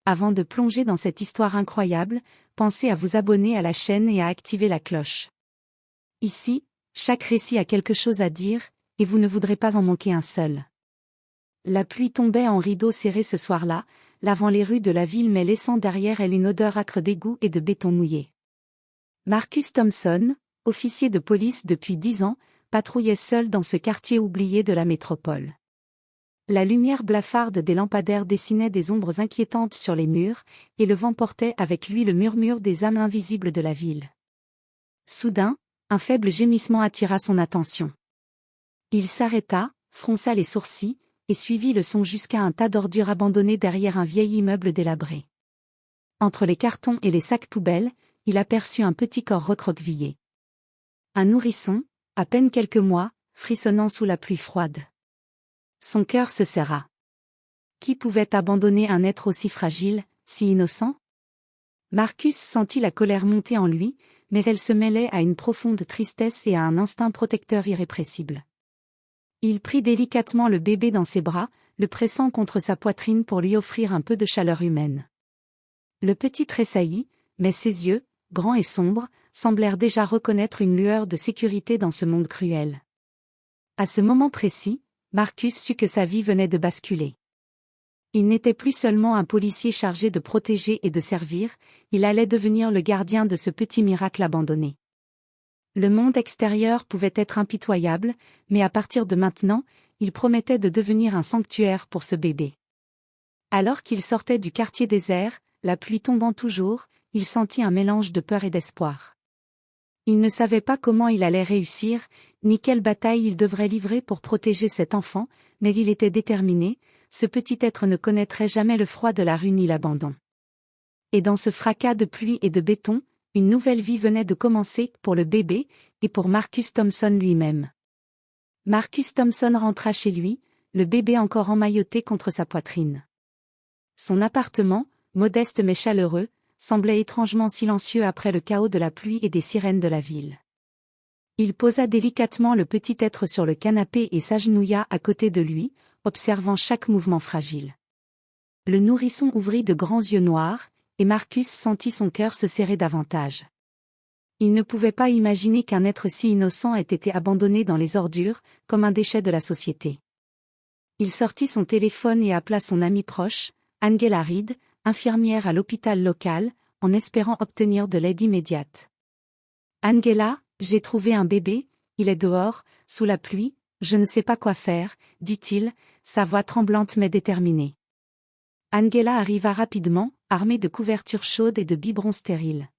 Avant de plonger dans cette histoire incroyable, pensez à vous abonner à la chaîne et à activer la cloche. Ici, chaque récit a quelque chose à dire, et vous ne voudrez pas en manquer un seul. La pluie tombait en rideaux serrés ce soir-là, lavant les rues de la ville mais laissant derrière elle une odeur âcre d'égout et de béton mouillé. Marcus Thompson, officier de police depuis 10 ans, patrouillait seul dans ce quartier oublié de la métropole. La lumière blafarde des lampadaires dessinait des ombres inquiétantes sur les murs, et le vent portait avec lui le murmure des âmes invisibles de la ville. Soudain, un faible gémissement attira son attention. Il s'arrêta, fronça les sourcils, et suivit le son jusqu'à un tas d'ordures abandonnées derrière un vieil immeuble délabré. Entre les cartons et les sacs poubelles, il aperçut un petit corps recroquevillé. Un nourrisson, à peine quelques mois, frissonnant sous la pluie froide. Son cœur se serra. Qui pouvait abandonner un être aussi fragile, si innocent? Marcus sentit la colère monter en lui, mais elle se mêlait à une profonde tristesse et à un instinct protecteur irrépressible. Il prit délicatement le bébé dans ses bras, le pressant contre sa poitrine pour lui offrir un peu de chaleur humaine. Le petit tressaillit, mais ses yeux, grands et sombres, semblèrent déjà reconnaître une lueur de sécurité dans ce monde cruel. À ce moment précis, Marcus sut que sa vie venait de basculer. Il n'était plus seulement un policier chargé de protéger et de servir, il allait devenir le gardien de ce petit miracle abandonné. Le monde extérieur pouvait être impitoyable, mais à partir de maintenant, il promettait de devenir un sanctuaire pour ce bébé. Alors qu'il sortait du quartier désert, la pluie tombant toujours, il sentit un mélange de peur et d'espoir. Il ne savait pas comment il allait réussir, ni quelle bataille il devrait livrer pour protéger cet enfant, mais il était déterminé, ce petit être ne connaîtrait jamais le froid de la rue ni l'abandon. Et dans ce fracas de pluie et de béton, une nouvelle vie venait de commencer pour le bébé, et pour Marcus Thompson lui-même. Marcus Thompson rentra chez lui, le bébé encore emmailloté contre sa poitrine. Son appartement, modeste mais chaleureux, semblait étrangement silencieux après le chaos de la pluie et des sirènes de la ville. Il posa délicatement le petit être sur le canapé et s'agenouilla à côté de lui, observant chaque mouvement fragile. Le nourrisson ouvrit de grands yeux noirs, et Marcus sentit son cœur se serrer davantage. Il ne pouvait pas imaginer qu'un être si innocent ait été abandonné dans les ordures, comme un déchet de la société. Il sortit son téléphone et appela son amie proche, Angela Reed, infirmière à l'hôpital local, en espérant obtenir de l'aide immédiate. « Angela, j'ai trouvé un bébé, il est dehors, sous la pluie, je ne sais pas quoi faire, dit-il, sa voix tremblante mais déterminée. Angela arriva rapidement, armée de couvertures chaudes et de biberons stériles.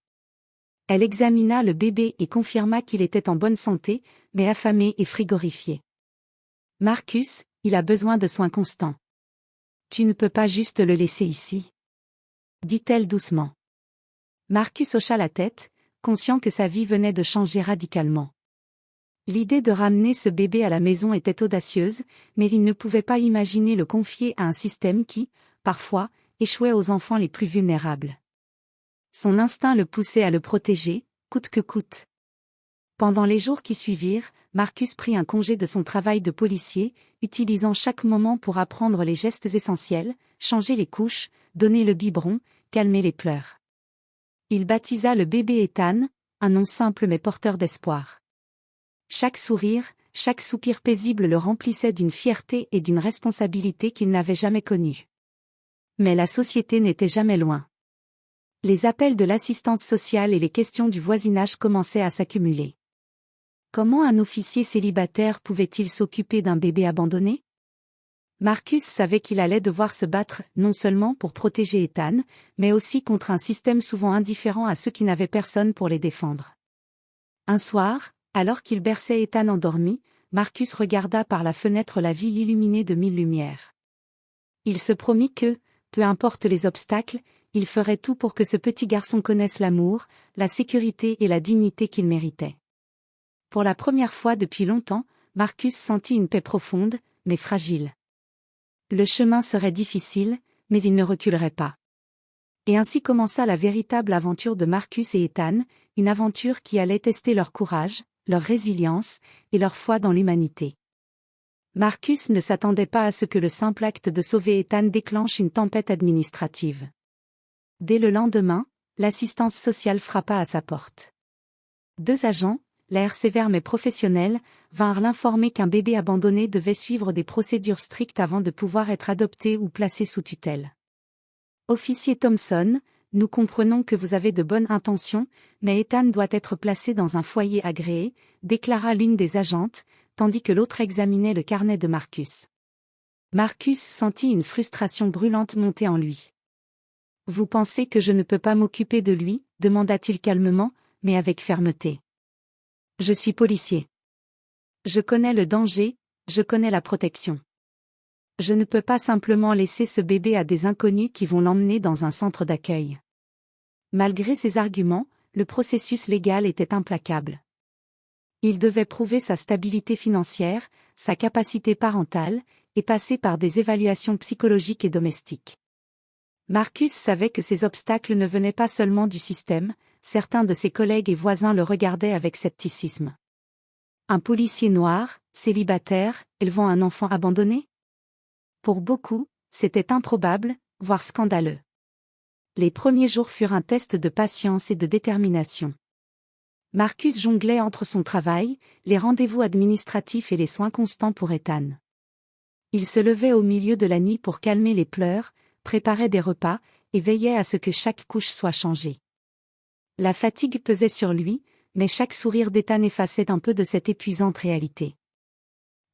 Elle examina le bébé et confirma qu'il était en bonne santé, mais affamé et frigorifié. « Marcus, il a besoin de soins constants. Tu ne peux pas juste le laisser ici. » dit-elle doucement. Marcus hocha la tête, conscient que sa vie venait de changer radicalement. L'idée de ramener ce bébé à la maison était audacieuse, mais il ne pouvait pas imaginer le confier à un système qui, parfois, échouait aux enfants les plus vulnérables. Son instinct le poussait à le protéger, coûte que coûte. Pendant les jours qui suivirent, Marcus prit un congé de son travail de policier, utilisant chaque moment pour apprendre les gestes essentiels, changer les couches, donner le biberon, calmer les pleurs. Il baptisa le bébé Ethan, un nom simple mais porteur d'espoir. Chaque sourire, chaque soupir paisible le remplissait d'une fierté et d'une responsabilité qu'il n'avait jamais connue. Mais la société n'était jamais loin. Les appels de l'assistance sociale et les questions du voisinage commençaient à s'accumuler. Comment un officier célibataire pouvait-il s'occuper d'un bébé abandonné? Marcus savait qu'il allait devoir se battre non seulement pour protéger Ethan, mais aussi contre un système souvent indifférent à ceux qui n'avaient personne pour les défendre. Un soir, alors qu'il berçait Ethan endormi, Marcus regarda par la fenêtre la ville illuminée de 1000 lumières. Il se promit que, peu importe les obstacles, il ferait tout pour que ce petit garçon connaisse l'amour, la sécurité et la dignité qu'il méritait. Pour la première fois depuis longtemps, Marcus sentit une paix profonde, mais fragile. Le chemin serait difficile, mais il ne reculerait pas. Et ainsi commença la véritable aventure de Marcus et Ethan, une aventure qui allait tester leur courage, leur résilience, et leur foi dans l'humanité. Marcus ne s'attendait pas à ce que le simple acte de sauver Ethan déclenche une tempête administrative. Dès le lendemain, l'assistance sociale frappa à sa porte. 2 agents, l'air sévère mais professionnel, vinrent l'informer qu'un bébé abandonné devait suivre des procédures strictes avant de pouvoir être adopté ou placé sous tutelle. Officier Thompson, nous comprenons que vous avez de bonnes intentions, mais Ethan doit être placé dans un foyer agréé, déclara l'une des agentes, tandis que l'autre examinait le carnet de Marcus. Marcus sentit une frustration brûlante monter en lui. « Vous pensez que je ne peux pas m'occuper de lui ?» demanda-t-il calmement, mais avec fermeté. « Je suis policier. Je connais le danger, je connais la protection. Je ne peux pas simplement laisser ce bébé à des inconnus qui vont l'emmener dans un centre d'accueil. » Malgré ces arguments, le processus légal était implacable. Il devait prouver sa stabilité financière, sa capacité parentale, et passer par des évaluations psychologiques et domestiques. Marcus savait que ces obstacles ne venaient pas seulement du système, certains de ses collègues et voisins le regardaient avec scepticisme. Un policier noir, célibataire, élevant un enfant abandonné ? Pour beaucoup, c'était improbable, voire scandaleux. Les premiers jours furent un test de patience et de détermination. Marcus jonglait entre son travail, les rendez-vous administratifs et les soins constants pour Ethan. Il se levait au milieu de la nuit pour calmer les pleurs, préparait des repas, et veillait à ce que chaque couche soit changée. La fatigue pesait sur lui, mais chaque sourire d'Ethan effaçait un peu de cette épuisante réalité.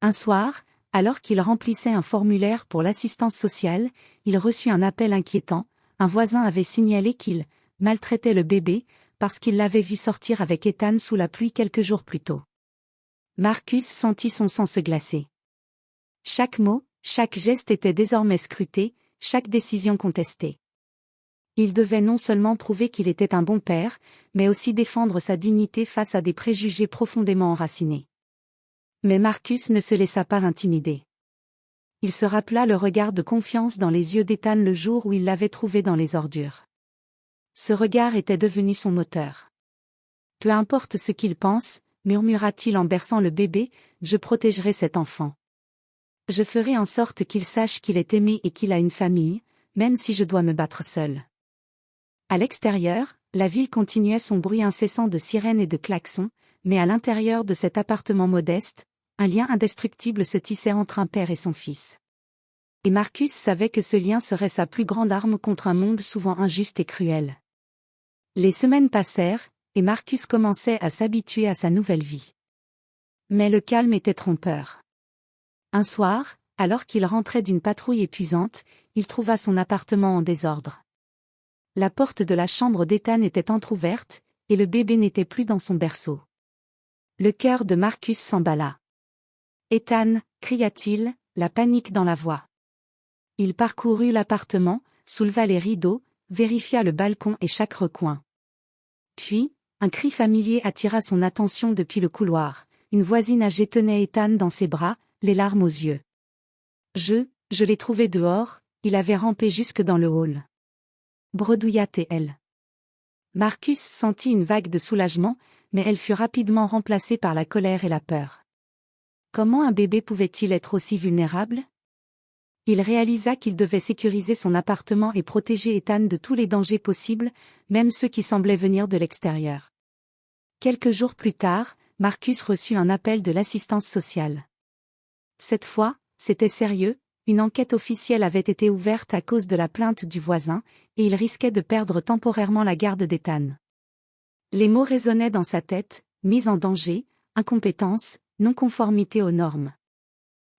Un soir, alors qu'il remplissait un formulaire pour l'assistance sociale, il reçut un appel inquiétant. Un voisin avait signalé qu'il maltraitait le bébé, parce qu'il l'avait vu sortir avec Ethan sous la pluie quelques jours plus tôt. Marcus sentit son sang se glacer. Chaque mot, chaque geste était désormais scruté, chaque décision contestée. Il devait non seulement prouver qu'il était un bon père, mais aussi défendre sa dignité face à des préjugés profondément enracinés. Mais Marcus ne se laissa pas intimider. Il se rappela le regard de confiance dans les yeux d'Ethan le jour où il l'avait trouvé dans les ordures. Ce regard était devenu son moteur. « Peu importe ce qu'il pense, » murmura-t-il en berçant le bébé, « je protégerai cet enfant. Je ferai en sorte qu'il sache qu'il est aimé et qu'il a une famille, même si je dois me battre seul. » À l'extérieur, la ville continuait son bruit incessant de sirènes et de klaxons, mais à l'intérieur de cet appartement modeste, un lien indestructible se tissait entre un père et son fils. Et Marcus savait que ce lien serait sa plus grande arme contre un monde souvent injuste et cruel. Les semaines passèrent, et Marcus commençait à s'habituer à sa nouvelle vie. Mais le calme était trompeur. Un soir, alors qu'il rentrait d'une patrouille épuisante, il trouva son appartement en désordre. La porte de la chambre d'Ethan était entr'ouverte, et le bébé n'était plus dans son berceau. Le cœur de Marcus s'emballa. « Ethan » cria-t-il, la panique dans la voix. Il parcourut l'appartement, souleva les rideaux, vérifia le balcon et chaque recoin. Puis, un cri familier attira son attention depuis le couloir. Une voisine âgée tenait Ethan dans ses bras, les larmes aux yeux. Je l'ai trouvé dehors, il avait rampé jusque dans le hall. Bredouilla-t-elle. Marcus sentit une vague de soulagement, mais elle fut rapidement remplacée par la colère et la peur. Comment un bébé pouvait-il être aussi vulnérable ? Il réalisa qu'il devait sécuriser son appartement et protéger Ethan de tous les dangers possibles, même ceux qui semblaient venir de l'extérieur. Quelques jours plus tard, Marcus reçut un appel de l'assistance sociale. Cette fois, c'était sérieux, une enquête officielle avait été ouverte à cause de la plainte du voisin, et il risquait de perdre temporairement la garde d'Ethan. Les mots résonnaient dans sa tête, mise en danger, incompétence, non-conformité aux normes.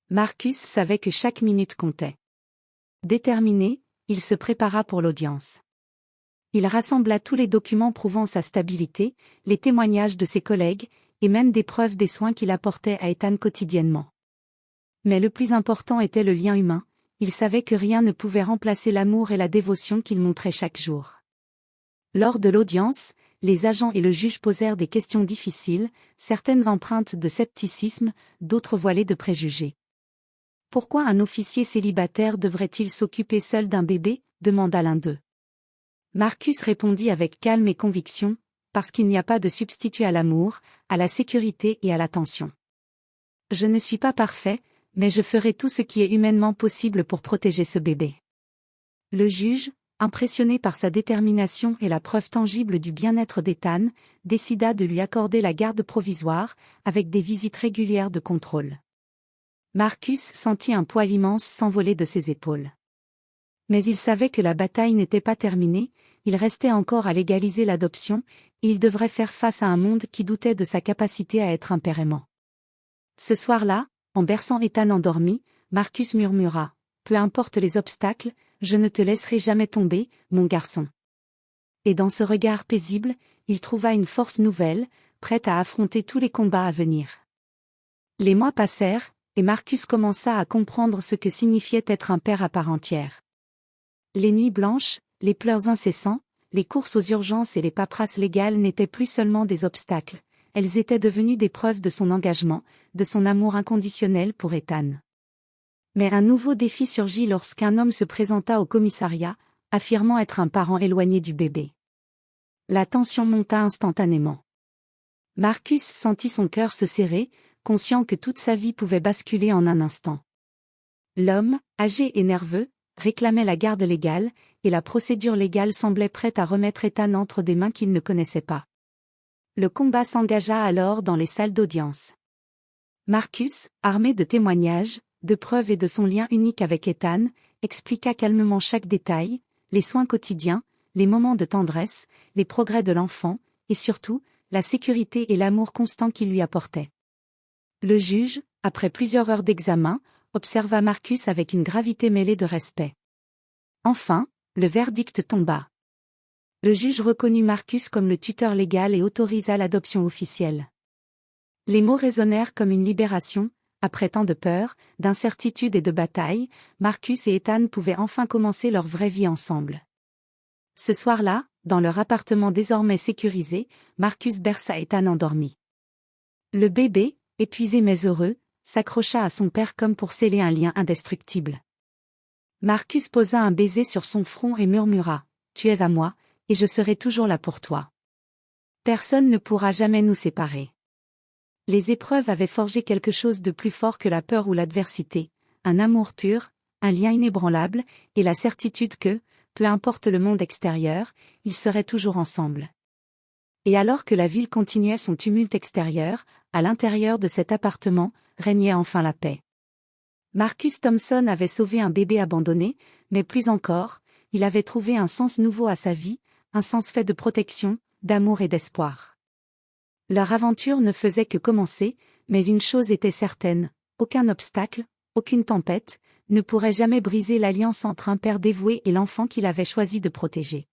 Marcus savait que chaque minute comptait. Déterminé, il se prépara pour l'audience. Il rassembla tous les documents prouvant sa stabilité, les témoignages de ses collègues, et même des preuves des soins qu'il apportait à Ethan quotidiennement. Mais le plus important était le lien humain, il savait que rien ne pouvait remplacer l'amour et la dévotion qu'il montrait chaque jour. Lors de l'audience, les agents et le juge posèrent des questions difficiles, certaines empreintes de scepticisme, d'autres voilées de préjugés. Pourquoi un officier célibataire devrait-il s'occuper seul d'un bébé ? Demanda l'un d'eux. Marcus répondit avec calme et conviction, parce qu'il n'y a pas de substitut à l'amour, à la sécurité et à l'attention. Je ne suis pas parfait, mais je ferai tout ce qui est humainement possible pour protéger ce bébé. Le juge, impressionné par sa détermination et la preuve tangible du bien-être d'Ethan, décida de lui accorder la garde provisoire, avec des visites régulières de contrôle. Marcus sentit un poids immense s'envoler de ses épaules. Mais il savait que la bataille n'était pas terminée, il restait encore à légaliser l'adoption, et il devrait faire face à un monde qui doutait de sa capacité à être un père aimant. Ce soir-là, en berçant Ethan endormi, Marcus murmura « Peu importe les obstacles, je ne te laisserai jamais tomber, mon garçon. » Et dans ce regard paisible, il trouva une force nouvelle, prête à affronter tous les combats à venir. Les mois passèrent, et Marcus commença à comprendre ce que signifiait être un père à part entière. Les nuits blanches, les pleurs incessants, les courses aux urgences et les paperasses légales n'étaient plus seulement des obstacles, elles étaient devenues des preuves de son engagement, de son amour inconditionnel pour Ethan. Mais un nouveau défi surgit lorsqu'un homme se présenta au commissariat, affirmant être un parent éloigné du bébé. La tension monta instantanément. Marcus sentit son cœur se serrer, conscient que toute sa vie pouvait basculer en un instant. L'homme, âgé et nerveux, réclamait la garde légale, et la procédure légale semblait prête à remettre Ethan entre des mains qu'il ne connaissait pas. Le combat s'engagea alors dans les salles d'audience. Marcus, armé de témoignages, de preuves et de son lien unique avec Ethan, expliqua calmement chaque détail, les soins quotidiens, les moments de tendresse, les progrès de l'enfant, et surtout, la sécurité et l'amour constant qu'il lui apportait. Le juge, après plusieurs heures d'examen, observa Marcus avec une gravité mêlée de respect. Enfin, le verdict tomba. Le juge reconnut Marcus comme le tuteur légal et autorisa l'adoption officielle. Les mots résonnèrent comme une libération, après tant de peur, d'incertitude et de bataille, Marcus et Ethan pouvaient enfin commencer leur vraie vie ensemble. Ce soir-là, dans leur appartement désormais sécurisé, Marcus berça Ethan endormi. Le bébé, épuisé mais heureux, s'accrocha à son père comme pour sceller un lien indestructible. Marcus posa un baiser sur son front et murmura « Tu es à moi, et je serai toujours là pour toi. Personne ne pourra jamais nous séparer. » Les épreuves avaient forgé quelque chose de plus fort que la peur ou l'adversité, un amour pur, un lien inébranlable, et la certitude que, peu importe le monde extérieur, ils seraient toujours ensemble. Et alors que la ville continuait son tumulte extérieur, à l'intérieur de cet appartement, régnait enfin la paix. Marcus Thompson avait sauvé un bébé abandonné, mais plus encore, il avait trouvé un sens nouveau à sa vie, un sens fait de protection, d'amour et d'espoir. Leur aventure ne faisait que commencer, mais une chose était certaine, aucun obstacle, aucune tempête, ne pourrait jamais briser l'alliance entre un père dévoué et l'enfant qu'il avait choisi de protéger.